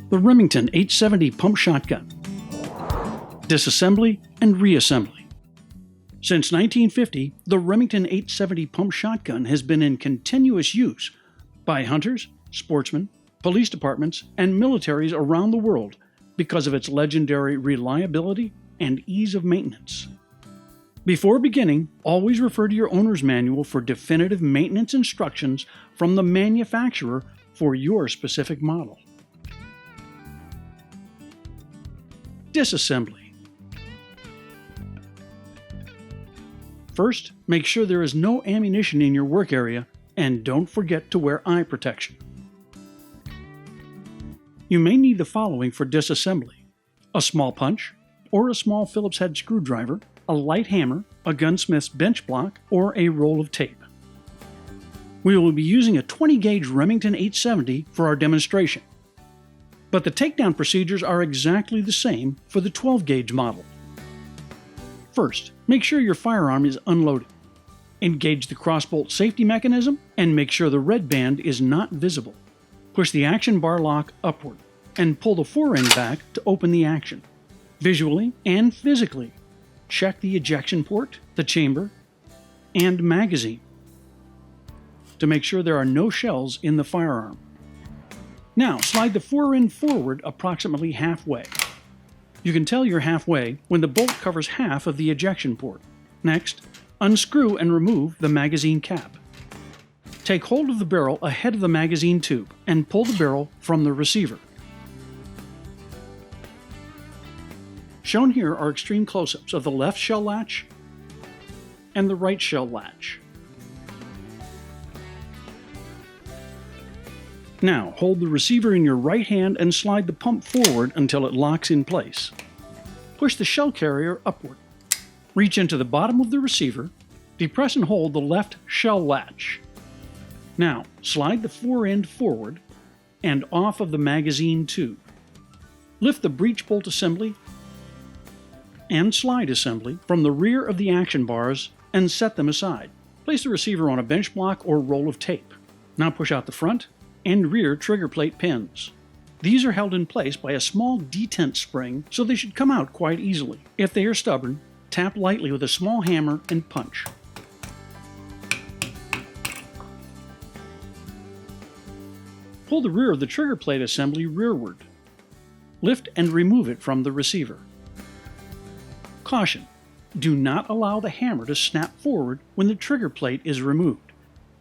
The Remington 870 pump shotgun. Disassembly and reassembly. Since 1950, the Remington 870 pump shotgun has been in continuous use by hunters, sportsmen, police departments, and militaries around the world because of its legendary reliability and ease of maintenance. Before beginning, always refer to your owner's manual for definitive maintenance instructions from the manufacturer for your specific model. Disassembly. First, make sure there is no ammunition in your work area, and don't forget to wear eye protection. You may need the following for disassembly: a small punch, or a small Phillips head screwdriver, a light hammer, a gunsmith's bench block, or a roll of tape. We will be using a 20-gauge Remington 870 for our demonstration, but the takedown procedures are exactly the same for the 12-gauge model. First, make sure your firearm is unloaded. Engage the crossbolt safety mechanism and make sure the red band is not visible. Push the action bar lock upward and pull the fore-end back to open the action. Visually and physically, check the ejection port, the chamber, and magazine to make sure there are no shells in the firearm. Now, slide the fore-end forward approximately halfway. You can tell you're halfway when the bolt covers half of the ejection port. Next, unscrew and remove the magazine cap. Take hold of the barrel ahead of the magazine tube and pull the barrel from the receiver. Shown here are extreme close-ups of the left shell latch and the right shell latch. Now, hold the receiver in your right hand and slide the pump forward until it locks in place. Push the shell carrier upward. Reach into the bottom of the receiver, depress and hold the left shell latch. Now, slide the fore-end forward and off of the magazine tube. Lift the breech bolt assembly and slide assembly from the rear of the action bars and set them aside. Place the receiver on a bench block or roll of tape. Now push out the front and rear trigger plate pins. These are held in place by a small detent spring, so they should come out quite easily. If they are stubborn, tap lightly with a small hammer and punch. Pull the rear of the trigger plate assembly rearward. Lift and remove it from the receiver. Caution: do not allow the hammer to snap forward when the trigger plate is removed.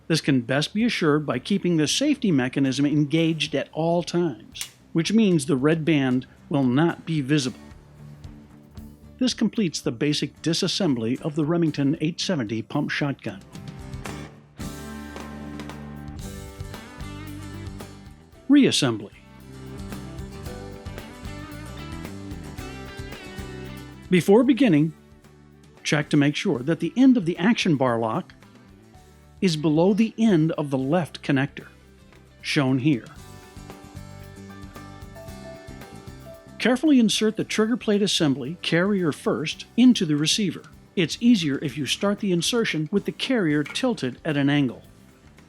This can best be assured by keeping the safety mechanism engaged at all times, which means the red band will not be visible. This completes the basic disassembly of the Remington 870 pump shotgun. Reassembly. Before beginning, check to make sure that the end of the action bar lock is below the end of the left connector, shown here. Carefully insert the trigger plate assembly, carrier first, into the receiver. It's easier if you start the insertion with the carrier tilted at an angle.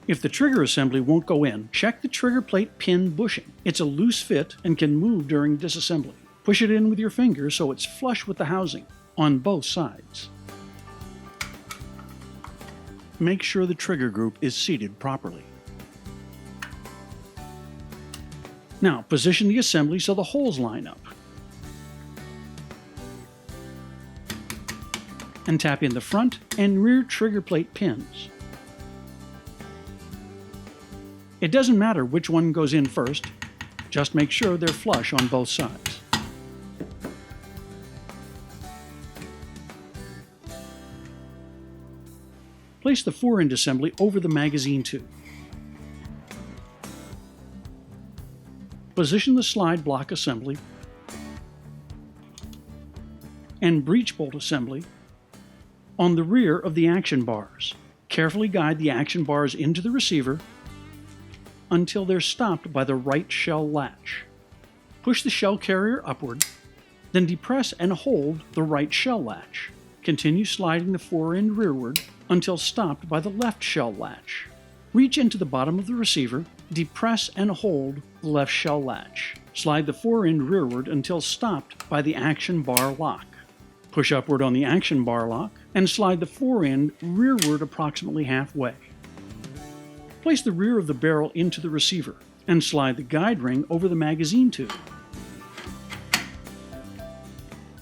If the trigger assembly won't go in, check the trigger plate pin bushing. It's a loose fit and can move during disassembly. Push it in with your finger so it's flush with the housing on both sides. Make sure the trigger group is seated properly. Now, position the assembly so the holes line up. And tap in the front and rear trigger plate pins. It doesn't matter which one goes in first, just make sure they're flush on both sides. Place the fore-end assembly over the magazine tube. Position the slide block assembly and breech bolt assembly on the rear of the action bars. Carefully guide the action bars into the receiver until they're stopped by the right shell latch. Push the shell carrier upward, then depress and hold the right shell latch. Continue sliding the fore-end rearward until stopped by the left shell latch. Reach into the bottom of the receiver Depress and hold the left shell latch. Slide the fore-end rearward until stopped by the action bar lock. Push upward on the action bar lock and slide the fore-end rearward approximately halfway. Place the rear of the barrel into the receiver and slide the guide ring over the magazine tube.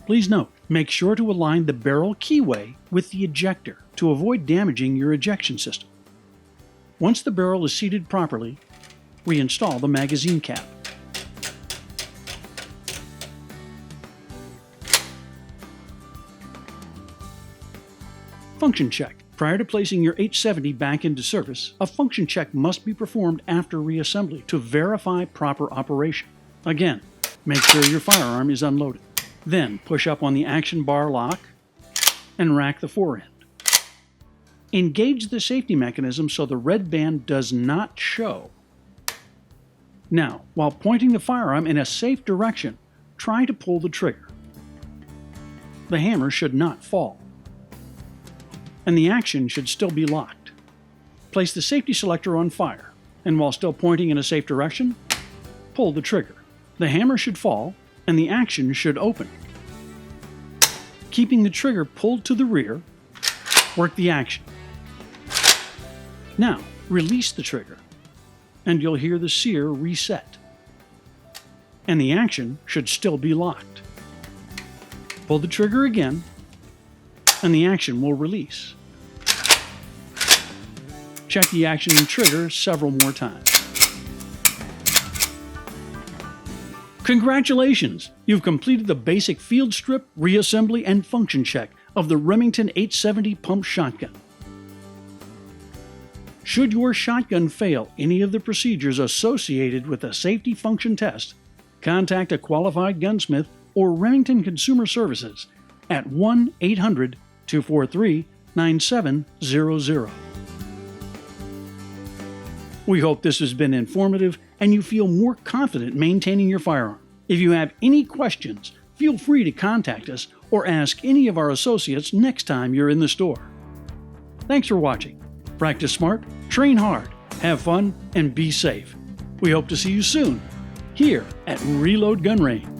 Please note, make sure to align the barrel keyway with the ejector to avoid damaging your ejection system. Once the barrel is seated properly, reinstall the magazine cap. Function check. Prior to placing your 870 back into service, a function check must be performed after reassembly to verify proper operation. Again, make sure your firearm is unloaded. Then push up on the action bar lock and rack the fore-end. Engage the safety mechanism so the red band does not show. Now, while pointing the firearm in a safe direction, try to pull the trigger. The hammer should not fall, and the action should still be locked. Place the safety selector on fire, and while still pointing in a safe direction, pull the trigger. The hammer should fall, and the action should open. Keeping the trigger pulled to the rear, work the action. Now, release the trigger, and you'll hear the sear reset. And the action should still be locked. Pull the trigger again, and the action will release. Check the action and trigger several more times. Congratulations! You've completed the basic field strip, reassembly, and function check of the Remington 870 pump shotgun. Should your shotgun fail any of the procedures associated with a safety function test, contact a qualified gunsmith or Remington Consumer Services at 1-800-243-9700. We hope this has been informative and you feel more confident maintaining your firearm. If you have any questions, feel free to contact us or ask any of our associates next time you're in the store. Thanks for watching. Practice smart, train hard, have fun, and be safe. We hope to see you soon here at Reload Gun Range.